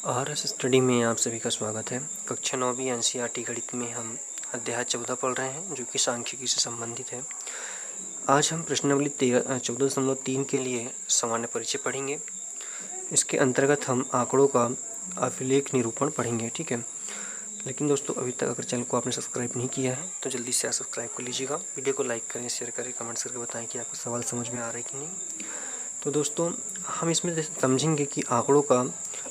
RS study में आप सभी का स्वागत है। कक्षा 9वीं एनसीईआरटी गणित में हम अध्याय 14 पढ़ रहे हैं जो कि सांख्यिकी से संबंधित है। आज हम प्रश्नावली 14.3 के लिए सामान्य परिचय पढ़ेंगे। इसके अंतर्गत हम आंकड़ों का अभिलेख निरूपण पढ़ेंगे। ठीक है, लेकिन दोस्तों अभी तक अगर चैनल को आपने सब्सक्राइब नहीं किया है तो जल्दी से सब्सक्राइब कर लीजिएगा। वीडियो को लाइक करें, शेयर करें, कमेंट्स करके बताएं कि आपको सवाल समझ में आ रहा है कि नहीं। तो दोस्तों हम इसमें समझेंगे कि आंकड़ों का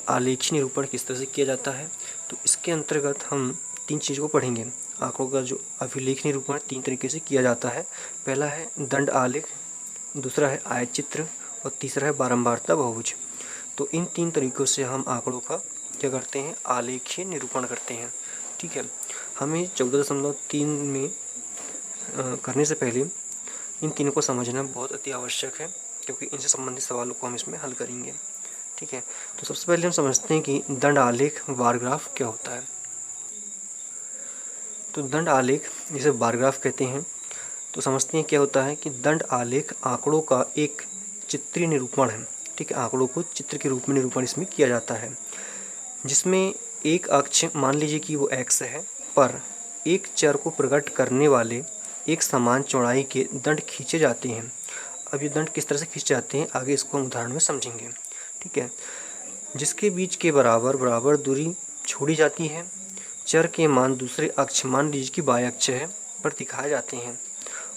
आलेखीय निरूपण किस तरह से किया जाता है। तो इसके अंतर्गत हम 3 चीज़ों को पढ़ेंगे। आंकड़ों का जो अभिलेख निरूपण 3 तरीके से किया जाता है। पहला है दंड आलेख, दूसरा है आयत चित्र और तीसरा है बारंबारता बहुभुज। तो इन 3 तरीकों से हम आंकड़ों का क्या करते हैं, आलेखीय निरूपण करते हैं। ठीक है, हमें 14.3 में करने से पहले इन तीनों को समझना बहुत अति आवश्यक है, क्योंकि इनसे संबंधित सवालों को हम इसमें हल करेंगे। ठीक है, तो सबसे पहले हम समझते हैं कि दंड आलेख बार ग्राफ क्या होता है। तो दंड आलेख जिसे बार ग्राफ कहते हैं, तो समझते हैं क्या होता है कि दंड आलेख आंकड़ों का एक चित्रीय निरूपण है। ठीक है, आंकड़ों को चित्र के रूप में निरूपण इसमें किया जाता है, जिसमें एक अक्ष मान लीजिए कि वो x है, पर एक चर को प्रकट करने वाले एक समान चौड़ाई के दंड खींचे जाते हैं। अब ये दंड किस तरह से खींचे जाते हैं आगे इसको हम उदाहरण में समझेंगे। ठीक है, जिसके बीच के बराबर बराबर दूरी छोड़ी जाती है। चर के मान दूसरे अक्ष, मान लीजिए कि y अक्ष है, पर दिखाए जाते हैं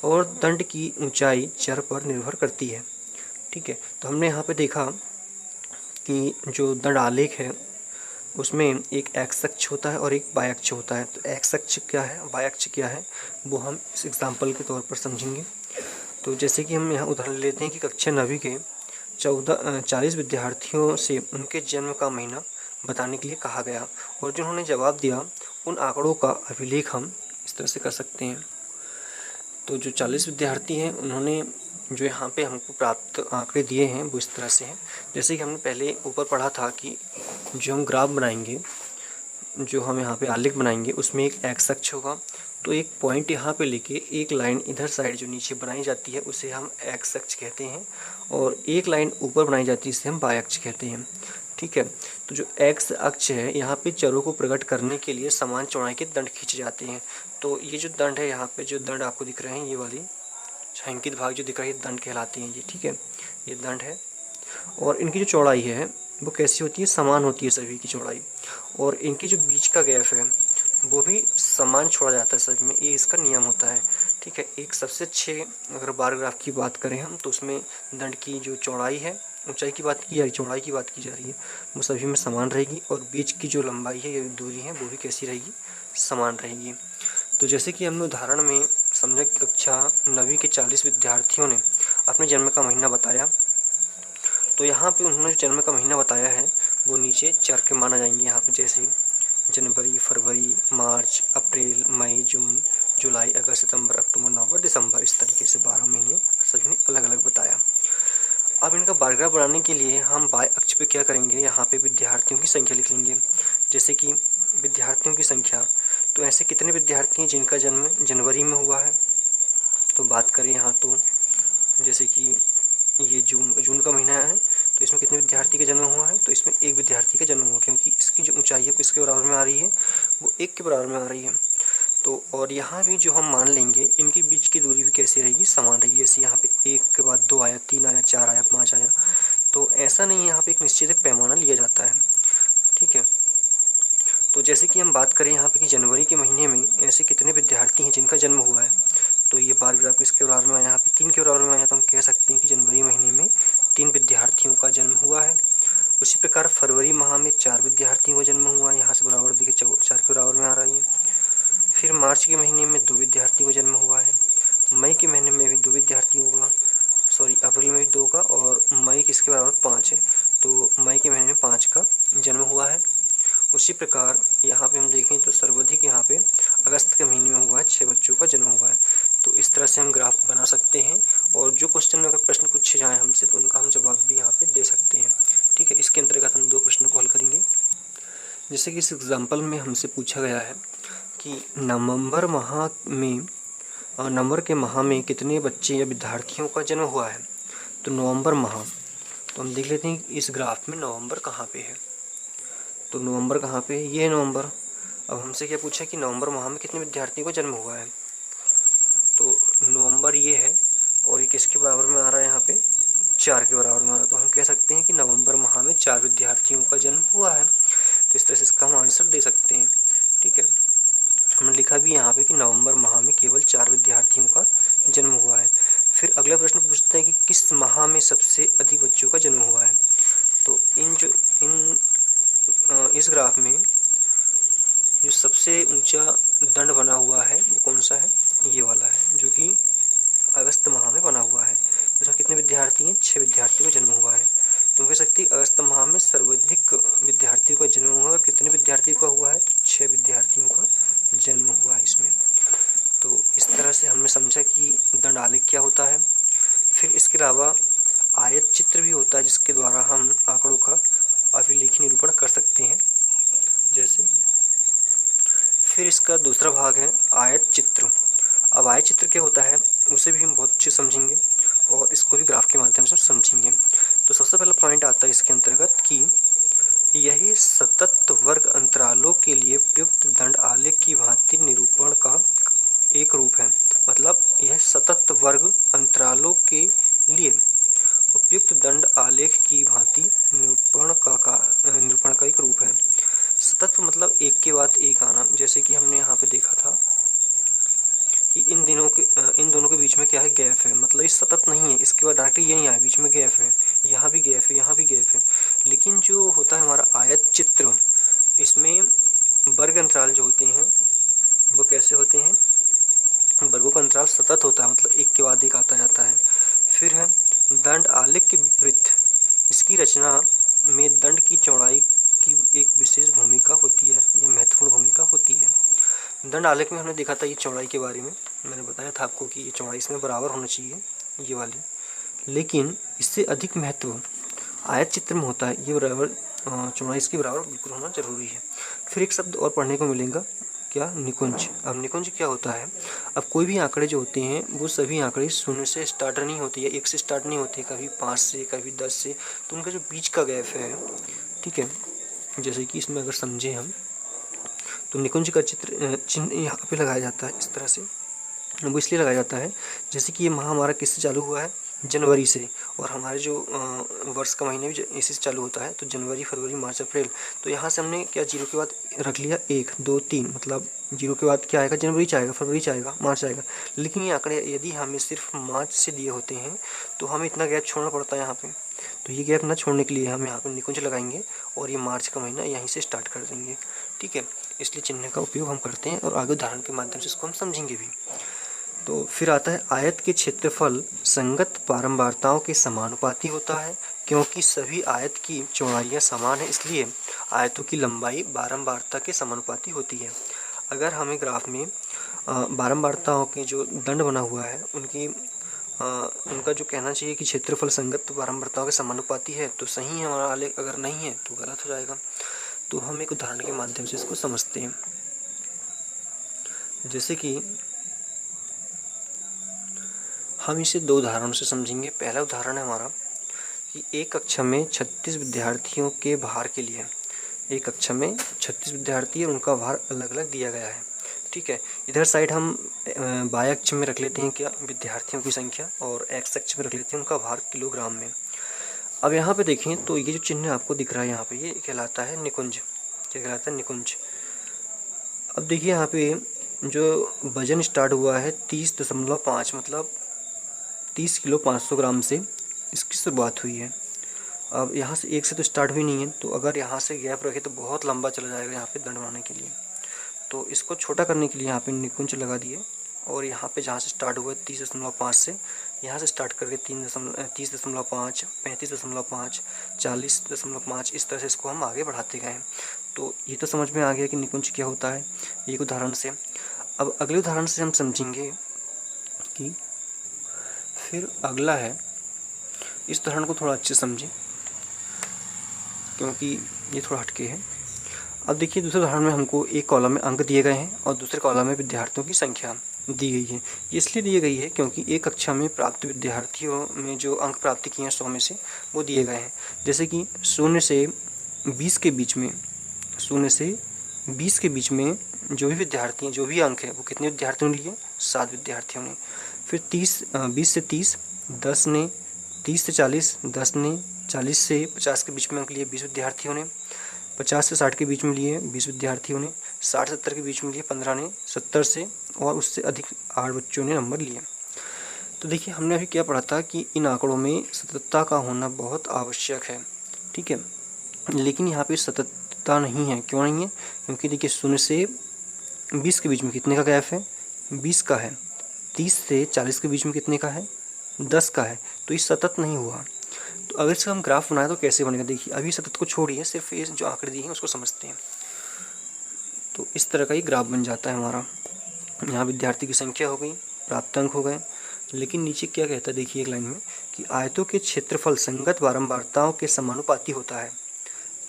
और दंड की ऊंचाई चर पर निर्भर करती है। ठीक है, तो हमने यहाँ पे देखा कि जो दंड आलेख है उसमें एक x अक्ष होता है और एक y अक्ष होता है। तो x अक्ष क्या है, y अक्ष क्या है, वो हम इस एग्जाम्पल के तौर पर समझेंगे। तो जैसे कि हम यहाँ उदाहरण लेते हैं कि कक्षा 9वीं के 40 विद्यार्थियों से उनके जन्म का महीना बताने के लिए कहा गया और जो उन्होंने जवाब दिया उन आंकड़ों का अभिलेख हम इस तरह से कर सकते हैं। तो जो 40 विद्यार्थी हैं उन्होंने जो यहाँ पे हमको प्राप्त आंकड़े दिए हैं वो इस तरह से हैं। जैसे कि हमने पहले ऊपर पढ़ा था कि जो हम ग्राफ बनाएंगे, जो हम यहाँ पे आलेख बनाएंगे, उसमें एक एक्स अक्ष होगा। तो एक पॉइंट यहाँ पे लेके एक लाइन इधर साइड जो नीचे बनाई जाती है उसे हम एक्स अक्ष कहते हैं, और एक लाइन ऊपर बनाई जाती है इसे हम वाई अक्ष कहते हैं। ठीक है, तो जो एक्स अक्ष है यहाँ पे चरों को प्रकट करने के लिए समान चौड़ाई के दंड खींचे जाते हैं। तो ये जो दंड है, यहाँ पे जो दंड आपको दिख रहे हैं, ये वाली छायांकित भाग जो दिख रही है दंड कहलाती हैं ये। ठीक है, ये दंड है और इनकी जो चौड़ाई है वो कैसी होती है, समान होती है सभी की चौड़ाई, और इनके जो बीच का गैप है वो भी समान छोड़ा जाता है सभी में, ये इसका नियम होता है। ठीक है, एक सबसे अच्छे अगर बार ग्राफ की बात करें हम तो उसमें दंड की जो चौड़ाई है, ऊंचाई की बात की जा रही, चौड़ाई की बात की जा रही है, वो सभी में समान रहेगी, और बीच की जो लंबाई है या दूरी है वो भी कैसी रहेगी, समान रहेगी। तो जैसे कि हमने उदाहरण में समझा कि कक्षा 9वीं के 40 विद्यार्थियों ने अपने जन्म का महीना बताया। तो यहाँ पे उन्होंने जो जन्म का महीना बताया है वो नीचे चर के माना जाएंगे यहाँ पे, जैसे जनवरी, फरवरी, मार्च, अप्रैल, मई, जून, जुलाई, अगस्त, सितंबर, अक्टूबर, नवंबर, दिसंबर, इस तरीके से 12 महीने सभी ने अलग अलग बताया। अब इनका बार ग्राफ बनाने के लिए हम वाई अक्ष पे क्या करेंगे, यहाँ पे विद्यार्थियों की संख्या लिख लेंगे। जैसे कि विद्यार्थियों की संख्या, तो ऐसे कितने विद्यार्थी हैं जिनका जन्म जनवरी में हुआ है। तो बात करें यहाँ तो जैसे कि ये जून का महीना है, तो इसमें कितने विद्यार्थी का जन्म हुआ है, तो इसमें एक विद्यार्थी का जन्म हुआ, क्योंकि इसकी जो ऊंचाई है किसके बराबर में आ रही है, वो 1 के बराबर में आ रही है। तो और यहाँ भी जो हम मान लेंगे इनके बीच की दूरी भी कैसी रहेगी, समान रहेगी। जैसे यहाँ पे 1 के बाद 2 आया, 3 आया, 4 आया, 5 आया, तो ऐसा नहीं है, यहाँ पे एक निश्चित एक पैमाना लिया जाता है। ठीक है, तो जैसे कि हम बात करें यहाँ पे कि जनवरी के महीने में ऐसे कितने विद्यार्थी हैं जिनका जन्म हुआ है, तो ये बार ग्राफ किसके बराबर में आया, यहाँ पे 3 के बराबर में आया। तो हम कह सकते हैं कि जनवरी महीने में 3 विद्यार्थियों का जन्म हुआ है। उसी प्रकार फरवरी माह में 4 विद्यार्थियों का जन्म हुआ है, यहाँ से बराबर देखिए 4 के बराबर में आ रहा है। फिर मार्च के महीने में 2 विद्यार्थियों का जन्म हुआ है। मई के महीने में भी 2 विद्यार्थियों का, अप्रैल में भी 2 का, और मई किसके बराबर 5 है, तो मई के महीने में 5 का जन्म हुआ है। उसी प्रकार यहाँ पे हम देखें तो सर्वाधिक यहाँ पे अगस्त के महीने में हुआ है, 6 बच्चों का जन्म हुआ है। तो इस तरह से हम ग्राफ बना सकते हैं, और जो क्वेश्चन में अगर प्रश्न पूछे जाएँ हमसे तो उनका हम जवाब भी यहाँ पे दे सकते हैं। ठीक है, इसके अंतर्गत हम 2 प्रश्नों को हल करेंगे। जैसे कि इस एग्जाम्पल में हमसे पूछा गया है कि नवंबर के माह में कितने बच्चे या विद्यार्थियों का जन्म हुआ है। तो नवंबर माह, तो हम देख लेते हैं कि इस ग्राफ में नवंबर कहाँ पे है। तो नवंबर कहाँ पे, ये है नवंबर। अब हमसे क्या पूछा कि नवंबर माह में कितने विद्यार्थियों का जन्म हुआ है, तो नवंबर ये है और ये किसके बराबर में आ रहा है यहाँ पे, 4 के बराबर में आ रहा है। तो हम कह सकते हैं कि नवंबर माह में 4 विद्यार्थियों का जन्म हुआ है। तो इस तरह से इसका हम आंसर दे सकते हैं। ठीक है, हमने लिखा भी यहाँ पे कि नवंबर माह में केवल 4 विद्यार्थियों का जन्म हुआ है। फिर अगला प्रश्न पूछते हैं कि किस माह में सबसे अधिक बच्चों का जन्म हुआ है। तो इस ग्राफ में जो सबसे ऊंचा दंड बना हुआ है वो कौन सा है, ये वाला है, जो कि अगस्त माह में बना हुआ है। इसमें कितने विद्यार्थी हैं, 6 विद्यार्थियों का जन्म हुआ है। तुम कह सकते हैं अगस्त माह में सर्वाधिक विद्यार्थियों का जन्म हुआ, और कितने विद्यार्थियों का हुआ है, तो 6 विद्यार्थियों का जन्म हुआ है इसमें। तो इस तरह से हमने समझा कि दंड आलेख क्या होता है। फिर इसके अलावा आयत चित्र भी होता है, जिसके द्वारा हम आंकड़ों का अभिलेखी निरूपण कर सकते हैं। जैसे फिर इसका दूसरा भाग है आयत चित्र। अब आयत चित्र क्या होता है उसे भी हम बहुत अच्छे समझेंगे और इसको भी ग्राफ के माध्यम से समझेंगे। तो सबसे पहला पॉइंट आता है इसके अंतर्गत कि यही सतत वर्ग अंतरालों के लिए प्रयुक्त दंड आलेख की भांति निरूपण का एक रूप है। मतलब यह सतत वर्ग अंतरालों के लिए उपयुक्त दंड आलेख की भांति निरूपण का एक रूप है। सतत मतलब एक के बाद एक आना, जैसे कि हमने यहाँ पे देखा था कि इन दोनों के बीच में क्या है, गैप है। मतलब ये सतत नहीं है, इसके बाद डायरेक्टली ये नहीं आया, बीच में गैप है, यहाँ भी गैप है, यहाँ भी गैप है। लेकिन जो होता है हमारा आयत चित्र, इसमें वर्ग अंतराल जो होते हैं वो कैसे होते हैं, वर्गों का अंतराल सतत होता है, मतलब एक के बाद एक आता जाता है। फिर है दंड आलेख के विपरीत, इसकी रचना में दंड की चौड़ाई की एक विशेष भूमिका होती है या महत्वपूर्ण भूमिका होती है। दंड आलेख में हमने देखा था ये चौड़ाई के बारे में, मैंने बताया था आपको कि ये चौड़ाई इसमें बराबर होना चाहिए, ये वाली। लेकिन इससे अधिक महत्व आयत चित्र में होता है, ये बराबर चौड़ाई इसके बराबर बिल्कुल होना जरूरी है। फिर एक शब्द और पढ़ने को मिलेगा, क्या, निकुंज। अब निकुंज क्या होता है, अब कोई भी आंकड़े जो होते हैं वो सभी आंकड़े 0 से स्टार्ट नहीं होती है, 1 से स्टार्ट नहीं होती, कभी 5 से, कभी 10 से। तो उनका जो बीच का गैप है, ठीक है, जैसे कि इसमें अगर समझें हम तो निकुंज का चिन्ह यहाँ पे लगाया जाता है इस तरह से। वो इसलिए लगाया जाता है जैसे कि ये माह हमारा किससे चालू हुआ है, जनवरी से, और हमारे जो वर्ष का महीने भी इसी से चालू होता है, तो जनवरी, फरवरी, मार्च, अप्रैल। तो यहाँ से हमने क्या जीरो के बाद रख लिया 1, 2, 3, मतलब जीरो के बाद क्या आएगा, जनवरी आएगा, फरवरी आएगा, मार्च आएगा। लेकिन ये आंकड़े यदि हमें सिर्फ मार्च से दिए होते हैं तो हमें इतना गैप छोड़ना पड़ता है यहाँ पे। तो ये गैप ना छोड़ने के लिए हम यहाँ पे निकुंज लगाएंगे और ये मार्च का महीना यहीं से स्टार्ट कर देंगे। ठीक है, इसलिए चिन्ह का उपयोग हम करते हैं और आगे उदाहरण के माध्यम से इसको हम समझेंगे भी। तो फिर आता है आयत के क्षेत्रफल संगत बारंबारताओं के समानुपाती होता है। क्योंकि सभी आयत की चौड़ाइयाँ समान है, इसलिए आयतों की लंबाई बारंबारता के समानुपाती होती है। अगर हमें ग्राफ में बारंबारताओं के जो दंड बना हुआ है उनका जो कहना चाहिए कि क्षेत्रफल संगत बारंबारताओं के समानुपाती है तो सही है हमारा आलेख, अगर नहीं है तो गलत हो जाएगा। तो हम एक उदाहरण के माध्यम से इसको समझते हैं। जैसे कि हम इसे 2 उदाहरणों से समझेंगे। पहला उदाहरण है हमारा कि एक कक्षा में 36 विद्यार्थियों के भार के लिए, एक कक्षा में 36 विद्यार्थी और उनका भार अलग अलग दिया गया है। ठीक है, इधर साइड हम बाय अक्ष में रख लेते हैं क्या, विद्यार्थियों की संख्या, और एक्स अक्ष में रख लेते हैं उनका भार किलोग्राम में। अब यहाँ पे देखें तो ये जो चिन्ह आपको दिख रहा है यहाँ पे, ये कहलाता है निकुंज। क्या कहलाता है, निकुंज। अब देखिए यहाँ पे जो वजन स्टार्ट हुआ है 30.5, मतलब 30 किलो 500 ग्राम से इसकी शुरुआत हुई है। अब यहाँ से 1 से तो स्टार्ट हुई नहीं है, तो अगर यहाँ से गैप रखे तो बहुत लंबा चला जाएगा यहाँ पे दंड बनाने के लिए। तो इसको छोटा करने के लिए यहाँ पे निकुंज लगा दिए, और यहाँ पे जहाँ से स्टार्ट हुआ 30.5 से यहाँ से स्टार्ट करके 30.5, 35.5, 40.5, इस तरह से इसको हम आगे बढ़ाते गए। तो ये तो समझ में आ गया कि निकुंज क्या होता है एक उदाहरण से। अब अगले उदाहरण से हम समझेंगे कि फिर अगला है, इस उदाहरण को थोड़ा अच्छे समझें क्योंकि ये थोड़ा हटके है। अब देखिए दूसरे उदाहरण में हमको एक कॉलम में अंक दिए गए हैं और दूसरे कॉलम में विद्यार्थियों की संख्या दी गई है। ये इसलिए दी गई है क्योंकि एक कक्षा में प्राप्त विद्यार्थियों में जो अंक प्राप्ति किए हैं 100 में से वो दिए गए हैं। जैसे कि 0 से 20 के बीच में 0 से 20 के बीच में जो भी विद्यार्थी हैं, जो भी अंक है, वो कितने विद्यार्थियों ने लिए? 7 विद्यार्थियों ने। फिर 20 से 30 10 ने, 30 से 40 10 ने, 40 से 50 के बीच में अंक लिए 20 विद्यार्थियों ने, 50 से 60 के बीच में लिए 20 विद्यार्थियों ने, 60-70 के बीच में लिए 15 ने, 70 से और उससे अधिक 8 बच्चों ने नंबर लिए। तो देखिए हमने अभी क्या पढ़ा था कि इन आंकड़ों में सततता का होना बहुत आवश्यक है, ठीक है। लेकिन यहाँ पे सततता नहीं है। क्यों नहीं है? क्योंकि देखिए 0 से 20 के बीच में कितने का गैप है? 20 का है। 30 से 40 के बीच में कितने का है? 10 का है। तो ये सतत नहीं हुआ। तो अगर इसका हम ग्राफ बनाए तो कैसे बनेगा? देखिए अभी सतत को छोड़िए, सिर्फ ये जो आंकड़े दिए हैं उसको समझते हैं। तो इस तरह का ये ग्राफ बन जाता है हमारा। यहाँ विद्यार्थी की संख्या हो गई, प्राप्त अंक हो गए, लेकिन नीचे क्या कहता है देखिए एक लाइन में कि आयतों के क्षेत्रफल संगत बारंबारताओं के समानुपाती होता है,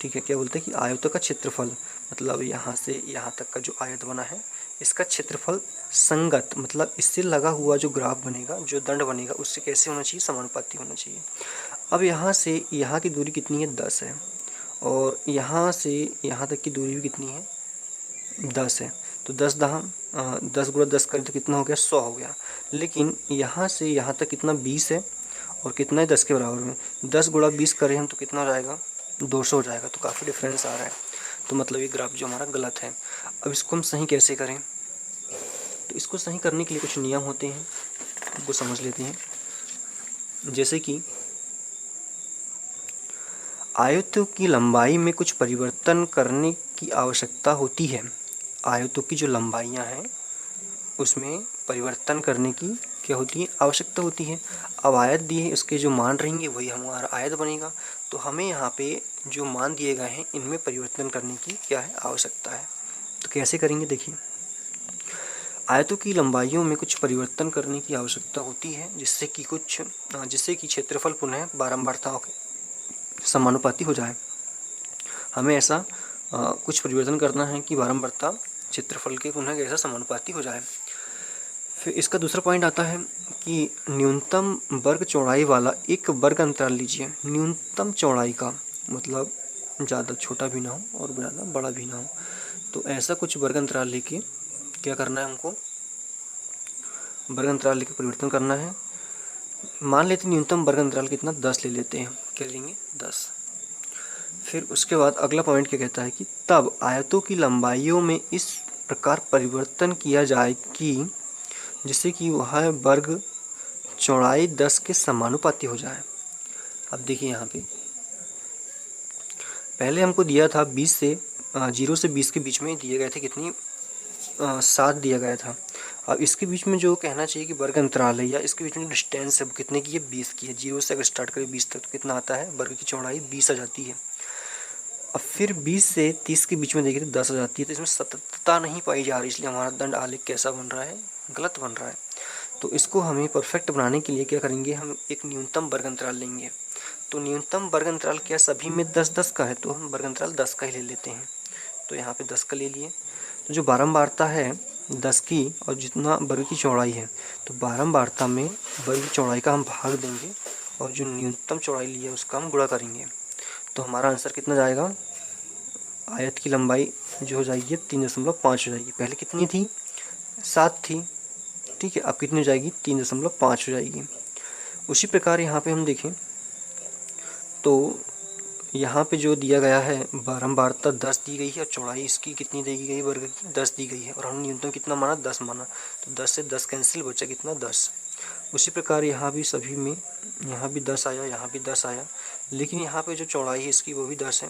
ठीक है। क्या बोलते हैं कि आयतों का क्षेत्रफल मतलब यहाँ से यहाँ तक का जो आयत बना है इसका क्षेत्रफल संगत मतलब इससे लगा हुआ जो ग्राफ बनेगा, जो दंड बनेगा, उससे कैसे होना चाहिए? समानुपाती होना चाहिए। अब यहाँ से यहाँ की दूरी कितनी है? 10 है, और यहाँ से यहाँ तक की दूरी भी कितनी है? 10 है। तो 10 गुणा 10 करें तो कितना हो गया? 100 हो गया। लेकिन यहाँ से यहाँ तक कितना? 20 है, और कितना है? 10 के बराबर में। 10 गुणा 20 करें हम तो कितना हो जाएगा? 200 हो जाएगा। तो काफ़ी डिफरेंस आ रहा है। तो मतलब ये ग्राफ जो हमारा गलत है। अब इसको हम सही कैसे करें? तो इसको सही करने के लिए कुछ नियम होते हैं, उनको समझ लेते हैं। जैसे कि आयतों की लंबाई में कुछ परिवर्तन करने की आवश्यकता होती है। आयतों की जो लंबाइयाँ हैं उसमें परिवर्तन करने की क्या होती है? आवश्यकता होती है। अब आयत दी है, उसके जो मान रहेंगे वही हमारा आयत बनेगा। तो हमें यहाँ पे जो मान दिए गए हैं इनमें परिवर्तन करने की क्या है? आवश्यकता है। तो कैसे करेंगे? देखिए आयतों की लंबाइयों में कुछ परिवर्तन करने की आवश्यकता होती है जिससे कि क्षेत्रफल पुनः बारंबारताओं के समानुपाती हो जाए। हमें ऐसा कुछ परिवर्तन करना है कि बारंबारता क्षेत्रफल के पुनः कैसा? समानुपाती हो जाए। फिर इसका दूसरा पॉइंट आता है कि न्यूनतम वर्ग चौड़ाई वाला एक वर्ग अंतराल लीजिए। न्यूनतम चौड़ाई का मतलब ज़्यादा छोटा भी ना हो और ज़्यादा बड़ा भी ना हो। तो ऐसा कुछ वर्ग अंतराल लेके क्या करना है हमको? वर्ग अंतराल लेके परिवर्तन करना है। मान लेते हैं न्यूनतम वर्ग अंतराल कितना? 10 ले लेते हैं। क्या लेंगे? 10। फिर उसके बाद अगला पॉइंट क्या कहता है कि तब आयतों की लंबाइयों में इस प्रकार परिवर्तन किया जाए कि जिससे कि वह वर्ग चौड़ाई 10 के समानुपाती हो जाए। अब देखिए यहाँ पे पहले हमको दिया था 20 से 0 से 20 के बीच में दिए गए थे कितनी? 7 दिया गया था। अब इसके बीच में जो कहना चाहिए कि वर्ग अंतराल है या इसके बीच में डिस्टेंस है वो कितने की है? 20 की है। 0 से अगर स्टार्ट करें 20 तक तो कितना आता है? वर्ग की चौड़ाई 20 आ जाती है। अब फिर 20 से 30 के बीच में देखिए तो 10 आ जाती है। तो इसमें सततता नहीं पाई जा रही, इसलिए हमारा दंड आलेख कैसा बन रहा है? गलत बन रहा है। तो इसको हमें परफेक्ट बनाने के लिए क्या करेंगे? हम एक न्यूनतम वर्ग अंतराल लेंगे। तो न्यूनतम वर्ग अंतराल क्या सभी में 10-10 का है? तो हम वर्ग अंतराल 10 का ही ले लेते हैं। तो यहाँ पे 10 का ले लिए। तो जो बारंबारता है 10 की और जितना वर्ग की चौड़ाई है, तो बारंबारता में वर्ग की चौड़ाई का हम भाग देंगे और जो न्यूनतम चौड़ाई लिया उसका हम गुणा करेंगे। तो हमारा आंसर कितना जाएगा? आयत की लंबाई जो हो जाएगी 3.5 हो जाएगी। पहले कितनी थी? 7 थी, ठीक है। अब कितनी हो जाएगी? 3.5 हो जाएगी। उसी प्रकार यहाँ पे हम देखें तो यहाँ पे जो दिया गया है बारंबारता 10 दी गई है और चौड़ाई इसकी कितनी दी गई? वर्ग की 10 दी गई है और हमने न्यूनतम कितना माना? 10 माना। तो 10 से 10 कैंसिल, बचा कितना? 10। उसी प्रकार यहाँ भी सभी में यहाँ भी 10 आया, यहाँ भी 10 आया, लेकिन यहाँ पे जो चौड़ाई है इसकी वो भी 10 है।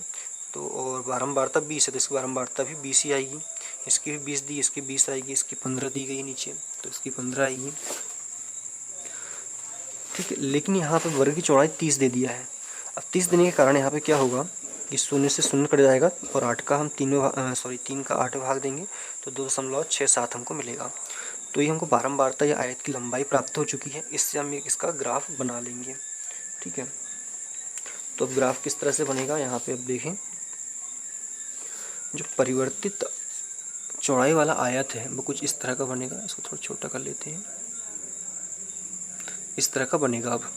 तो और बारंबारता 20 है तो इसकी बारंबारता भी 20 ही आएगी। इसकी भी 20 दी, इसकी 20 आएगी, इसकी 15 दी गई नीचे तो इसकी 15 आएगी, ठीक है। लेकिन यहाँ पे वर्ग की चौड़ाई 30 दे दिया है। अब 30 देने के कारण यहाँ पे क्या होगा कि 0 से 0 कट जाएगा और 8 का हम 3 का 8 भाग देंगे तो 2.67 हमको मिलेगा। तो ये हमको बारंबारता या आयत की लंबाई प्राप्त हो चुकी है। इससे हम इसका ग्राफ बना लेंगे, ठीक है। तो अब ग्राफ किस तरह से बनेगा यहाँ पे अब देखें। जो परिवर्तित चौड़ाई वाला आयत है वो कुछ इस तरह का बनेगा। इसको थोड़ा छोटा कर लेते हैं। इस तरह का बनेगा अब।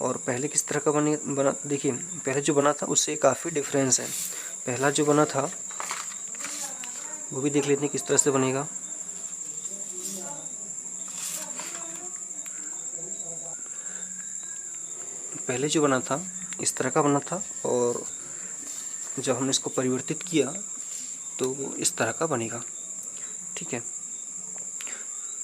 और पहले किस तरह का बना देखिए, पहले जो बना था उससे काफ़ी डिफरेंस है। पहला जो बना था वो भी देख लेते हैं किस तरह से बनेगा। पहले जो बना था इस तरह का बना था, और जब हमने इसको परिवर्तित किया तो वो इस तरह का बनेगा। ठीक है,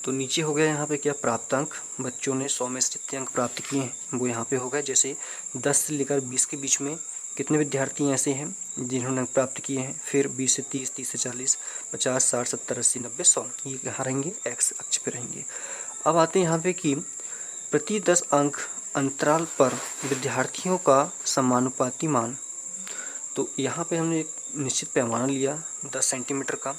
तो नीचे हो गया यहाँ पे क्या, प्राप्तांक। बच्चों ने 100 में से जितने अंक प्राप्त किए हैं वो यहाँ पे हो गए। जैसे 10 से लेकर 20 के बीच में कितने विद्यार्थी ऐसे हैं जिन्होंने अंक प्राप्त किए हैं। फिर 20 से 30, 30 से 40, 50, 60, 70, 80, 90, 100, ये कहाँ रहेंगे, एक्स अक्ष पे रहेंगे। अब आते हैं यहाँ पे कि प्रति 10 अंक अंतराल पर विद्यार्थियों का समानुपाती मान। तो यहाँ पे हमने एक निश्चित पैमाना लिया 10 सेंटीमीटर का,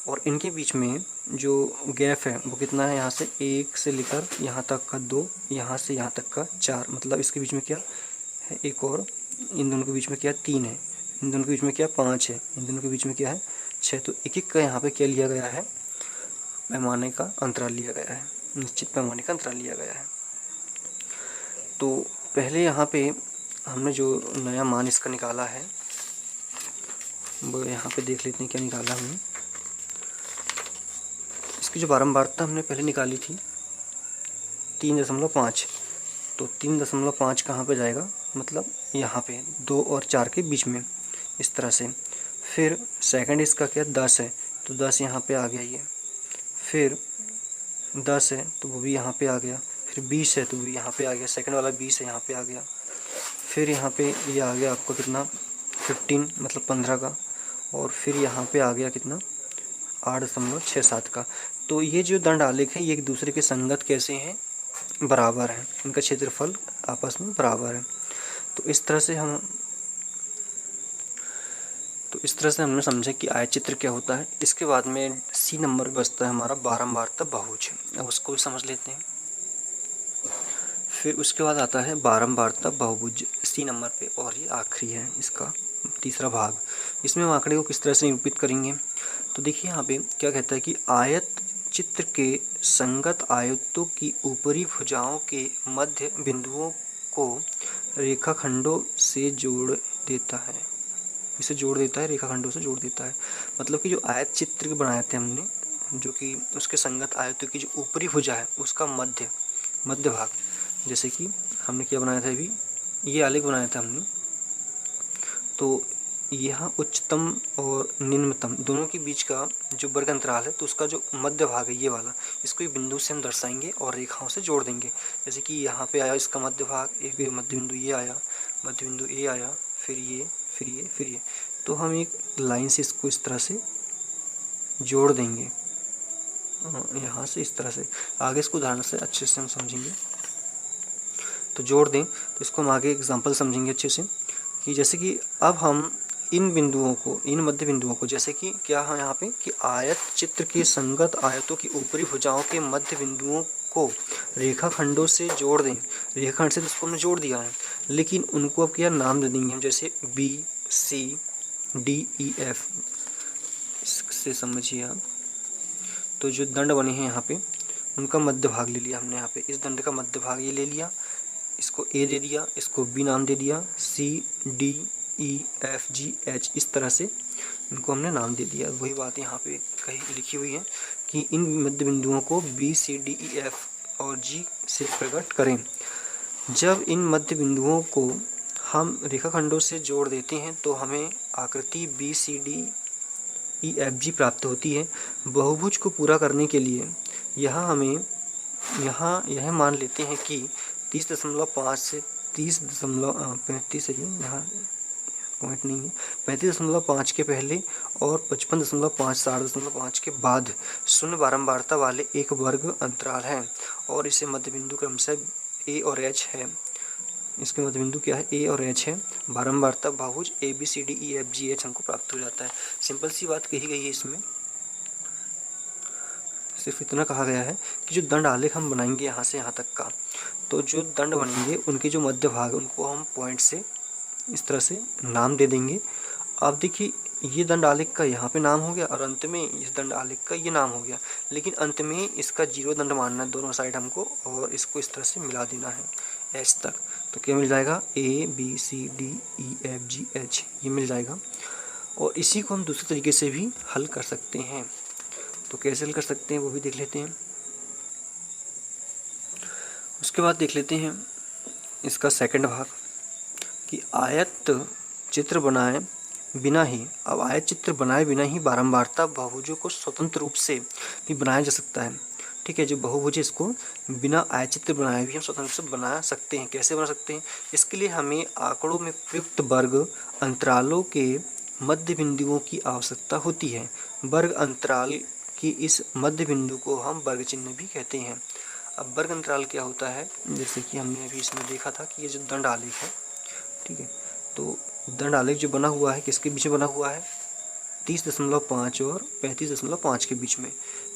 और इनके बीच में जो गैप है वो कितना है, यहाँ से 1 से लेकर यहाँ तक का 2, यहाँ से यहाँ तक का 4, मतलब इसके बीच में क्या है एक, और इन दोनों के बीच में क्या 3 है, इन दोनों के बीच में क्या 5 है, इन दोनों के बीच में क्या है 6। तो एक एक का यहाँ पे क्या लिया गया है, पैमाने का अंतराल लिया गया है, निश्चित पैमाने का अंतराल लिया गया है। तो पहले यहाँ पे हमने जो नया मान इसका निकाला है वो यहाँ पे देख लेते हैं क्या निकाला हमने। इसकी जो बारंबारता हमने पहले निकाली थी 3.5, तो 3.5 कहाँ पे जाएगा, मतलब यहाँ पे 2 और 4 के बीच में, इस तरह से। फिर सेकंड इसका क्या 10 है, तो 10 यहाँ पे आ गया ये। फिर 10 है तो वो भी यहाँ पे आ गया। फिर 20 है तो वो भी यहाँ पे आ गया, सेकंड वाला 20 है यहाँ पे आ गया। फिर यहाँ पे ये आ गया आपको कितना 15, मतलब 15 का। और फिर यहाँ पे आ गया कितना 8.67 का। तो ये जो दंड आलेख है ये एक दूसरे के संगत कैसे हैं, बराबर हैं, इनका क्षेत्रफल आपस में बराबर है। तो इस तरह से हमने समझा कि आयतचित्र क्या होता है। इसके बाद में सी नंबर बचता है हमारा बारंबारता बहुभुज। अब उसको भी समझ लेते हैं। फिर उसके बाद आता है बारंबारता बहुभुज सी नंबर पे, और ये आखिरी है इसका तीसरा भाग। इसमें हम आंकड़े को किस तरह से निरूपित करेंगे। तो देखिए यहाँ पे क्या कहता है कि आयत चित्र के संगत आयतों की ऊपरी भुजाओं के मध्य बिंदुओं को रेखाखंडों से जोड़ देता है। इसे जोड़ देता है, रेखाखंडों से जोड़ देता है। मतलब कि जो आयत चित्र बनाए थे हमने, जो कि उसके संगत आयतों की जो ऊपरी भुजा है उसका मध्य भाग, जैसे कि हमने क्या बनाया था अभी, ये आलेख बनाया था हमने। तो यहाँ उच्चतम और निम्नतम दोनों के बीच का जो वर्ग अंतराल है, तो उसका जो मध्य भाग है ये वाला, इसको एक बिंदु से हम दर्शाएंगे और रेखाओं से जोड़ देंगे। जैसे कि यहाँ पे आया इसका मध्य भाग, एक मध्य बिंदु ये आया, मध्य बिंदु ए आया, फिर ये, फिर ये, फिर ये। तो हम एक लाइन से इसको इस तरह से जोड़ देंगे, यहाँ से इस तरह से। आगे इसको उदाहरण से अच्छे से हम समझेंगे। तो जोड़ दें तो इसको हम आगे एग्जाम्पल समझेंगे अच्छे से, कि जैसे कि अब हम इन बिंदुओं को, इन मध्य बिंदुओं को, जैसे कि क्या है यहाँ पे कि आयत चित्र के संगत आयतों की ऊपरी भुजाओं के मध्य बिंदुओं को रेखाखंडों से जोड़ दें। रेखाखंड से इसको हमने जोड़ दिया है, लेकिन उनको अब क्या नाम दे देंगे हम, जैसे B, C, D, E, F. इससे समझिए आप, तो जो दंड बने हैं यहाँ पे उनका मध्य भाग ले लिया हमने। यहाँ पे इस दंड का मध्य भाग ये ले लिया, इसको ए दे दिया, इसको बी नाम दे दिया, सी, D, E, F, G, H, इस तरह से इनको हमने नाम दे दिया। वही बात यहाँ पे कहीं लिखी हुई है कि इन मध्य बिंदुओं को B, C, D, E, F और जी से प्रकट करें। जब इन मध्य बिंदुओं को हम रेखाखंडों से जोड़ देते हैं तो हमें आकृति B, C, D, E, F, जी प्राप्त होती है। बहुभुज को पूरा करने के लिए यहाँ यह मान लेते हैं कि 30.5 से 30.35 है, यहाँ पॉइंट नहीं है, 35.5 के पहले और 55.5 60.5 के बाद शून्य बारंबारता वाले एक वर्ग अंतराल है, और इसे मध्य बिंदु क्रमशः ए और एच है। इसके मध्य बिंदु क्या है, ए और एच है। बारंबारता बहुभुज A B C D E F G H हमको प्राप्त हो जाता है। सिंपल सी बात कही गई है इसमें, सिर्फ इतना कहा गया है कि जो दंड आलेख हम बनाएंगे यहाँ से यहाँ तक का, तो जो दंड बनेंगे उनके जो मध्य भाग उनको हम पॉइंट से इस तरह से नाम दे देंगे। अब देखिए ये दंड आलेख का यहाँ पे नाम हो गया, और अंत में इस दंड आलेख का ये नाम हो गया, लेकिन अंत में इसका जीरो दंड मानना है दोनों साइड हमको, और इसको इस तरह से मिला देना है एच तक। तो क्या मिल जाएगा, A B C D E F G H, ये मिल जाएगा। और इसी को हम दूसरे तरीके से भी हल कर सकते हैं। तो कैसे हल कर सकते हैं वो भी देख लेते हैं। उसके बाद देख लेते हैं इसका सेकंड भाग कि आयत चित्र बनाए बिना ही, अब आयत चित्र बनाए बिना ही बारंबारता बहुभुजों को स्वतंत्र रूप से भी बनाया जा सकता है। ठीक है, जो बहुभुज है इसको बिना आयत चित्र बनाए भी हम स्वतंत्र रूप से बना सकते हैं। कैसे बना सकते हैं? इसके लिए हमें आंकड़ों में प्रयुक्त वर्ग अंतरालों के मध्य बिंदुओं की आवश्यकता होती है। वर्ग अंतराल की इस मध्य बिंदु को हम वर्ग चिन्ह भी कहते हैं। अब वर्ग अंतराल क्या होता है? जैसे कि हमने अभी इसमें देखा था कि ये जो दंड आलेख है, ठीक है, तो दंड आलेख जो बना हुआ है किसके बीच में बना हुआ है? 30.5 और 35.5 के बीच में।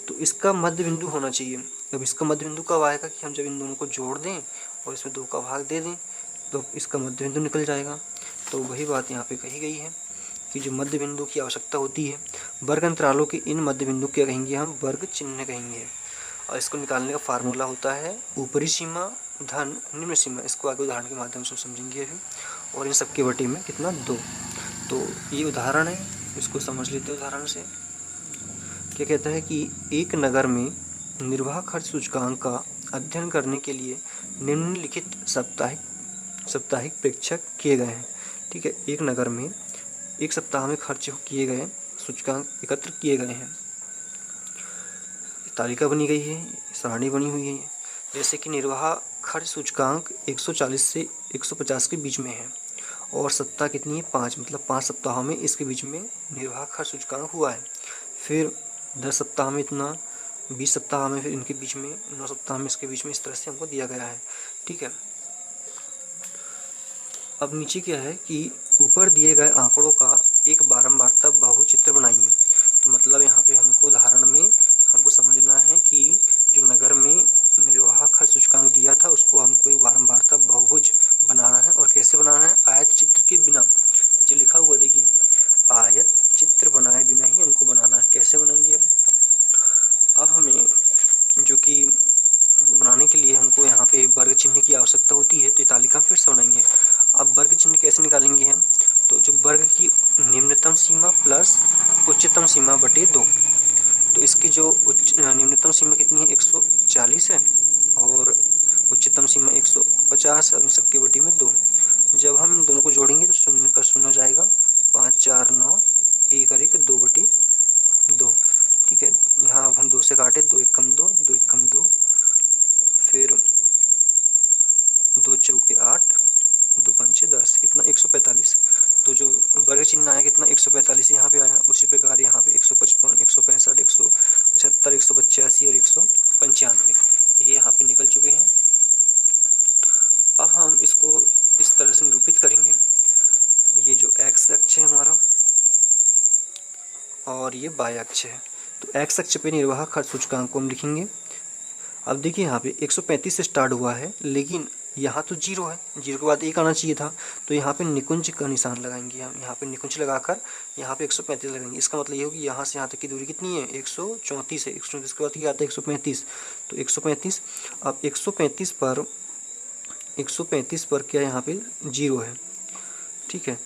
तो इसका मध्य बिंदु होना चाहिए। अब इसका मध्य बिंदु कब आएगा? कि हम जब इन दोनों को जोड़ दें और इसमें 2 का भाग दे दें तो इसका मध्य बिंदु निकल जाएगा। तो वही बात यहाँ पे कही गई है कि जो मध्य बिंदु की आवश्यकता होती है, वर्ग अंतरालों के इन मध्य बिंदु क्या कहेंगे? हम वर्ग चिन्ह कहेंगे। और इसको निकालने का फार्मूला होता है ऊपरी सीमा धन निम्न सीमा। इसको आगे उदाहरण के माध्यम से समझेंगे अभी। और इन सबके बटे में कितना? 2। तो ये उदाहरण है, इसको समझ लेते हैं उदाहरण से। क्या कहता है कि एक नगर में निर्वाह खर्च सूचकांक का अध्ययन करने के लिए निम्नलिखित साप्ताहिक प्रेक्षक किए गए हैं। ठीक है, एक नगर में एक सप्ताह में खर्च किए गए सूचकांक एकत्र किए गए हैं। तालिका बनी गई है, सारणी बनी हुई है। जैसे कि निर्वाह खर्च सूचकांक 140 से 150 के बीच में है और सप्ताह कितनी है? 5, मतलब 5 सप्ताहों में इसके बीच में निर्वाह खर्च सूचकांक हुआ है। फिर 10 सप्ताह में इतना, 20 सप्ताह में फिर इनके बीच में, 9 सप्ताह में इसके बीच में, इस तरह से हमको दिया गया है। ठीक है, अब नीचे क्या है कि ऊपर दिए गए आंकड़ों का एक बारंबारता बहुचित्र बनाइए। तो मतलब यहाँ पे हमको उदाहरण में हमको समझना है कि जो नगर में निर्वाह खर्च सूचकांक दिया था उसको हमको एक बारंबारता बहुभुज बनाना है। और कैसे बनाना है? आयत चित्र के बिना। नीचे लिखा हुआ देखिए, आयत चित्र बनाए बिना ही हमको बनाना है। कैसे बनाएंगे? अब हमें जो कि बनाने के लिए हमको यहाँ पे वर्ग चिन्ह की आवश्यकता होती है। तो ये तालिका फिर से बनाएंगे। अब वर्ग चिन्ह कैसे निकालेंगे हम? तो जो वर्ग की निम्नतम सीमा प्लस उच्चतम सीमा बटे 2। तो इसकी जो निम्नतम सीमा कितनी है? 140 है और उच्चतम सीमा 150 है और इन सबके बटे में 2। जब हम इन दोनों को जोड़ेंगे तो 0 का 0 जाएगा, 5 4 9, 1 और 1 2 बटे 2। ठीक है, यहाँ अब हम 2 से काटे, 2 1 2, 2 1 2, फिर 2 चौके 8, 2 पंचे 10, कितना? 145। तो जो वर्ग चिन्ह आया कितना? 145 यहाँ पे आया। उसी प्रकार यहाँ पे 155, 165, 175, 185 और 195 ये यहाँ पे निकल चुके हैं। अब हम इसको इस तरह से निरूपित करेंगे। ये जो x अक्ष है हमारा और ये y अक्ष है। तो x अक्ष पे निर्वाह खर्च सूचकांक को हम लिखेंगे। अब देखिए यहाँ पे 135 से स्टार्ट हुआ है, लेकिन यहाँ तो 0 है, 0 के बाद 1 आना चाहिए था। तो यहाँ पे निकुंज का निशान लगाएंगे हम। यहाँ पे निकुंज लगाकर यहाँ पे 135 लगाएंगे। इसका मतलब ये हो कि यहाँ से यहाँ तक की दूरी कितनी है? 134 है। 134 के बाद क्या आता है? 135। तो 135, अब 135 पर क्या यहाँ पे 0 है। ठीक है,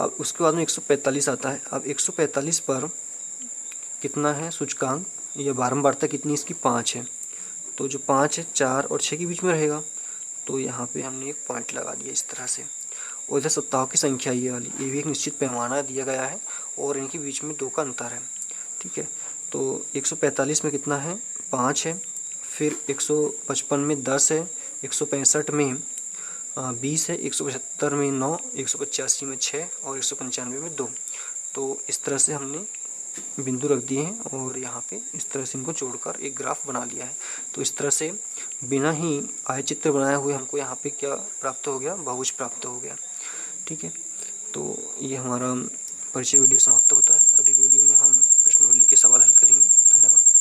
अब उसके बाद में 145 आता है। अब 145 पर कितना है सूचकांक? ये बारंबारता कितनी इसकी? 5 है। तो जो 5 है 4 और 6 के बीच में रहेगा। तो यहाँ पे हमने एक पॉइंट लगा दिया इस तरह से। और इधर सप्ताहों की संख्या ये वाली, ये भी एक निश्चित पैमाना दिया गया है और इनके बीच में 2 का अंतर है। ठीक है, तो 145 में कितना है? 5 है। फिर 155 में 10 है, 165 में 20 है, 175 में 9, 185 में 6 और 195 में 2। तो इस तरह से हमने बिंदु रख दिए हैं और यहाँ पे इस तरह से इनको जोड़कर एक ग्राफ बना लिया है। तो इस तरह से बिना ही आयतचित्र बनाए हुए हमको यहाँ पे क्या प्राप्त हो गया? बहुभुज प्राप्त हो गया। ठीक है, तो ये हमारा परिचय वीडियो समाप्त होता है। अगली वीडियो में हम प्रश्नावली के सवाल हल करेंगे। धन्यवाद।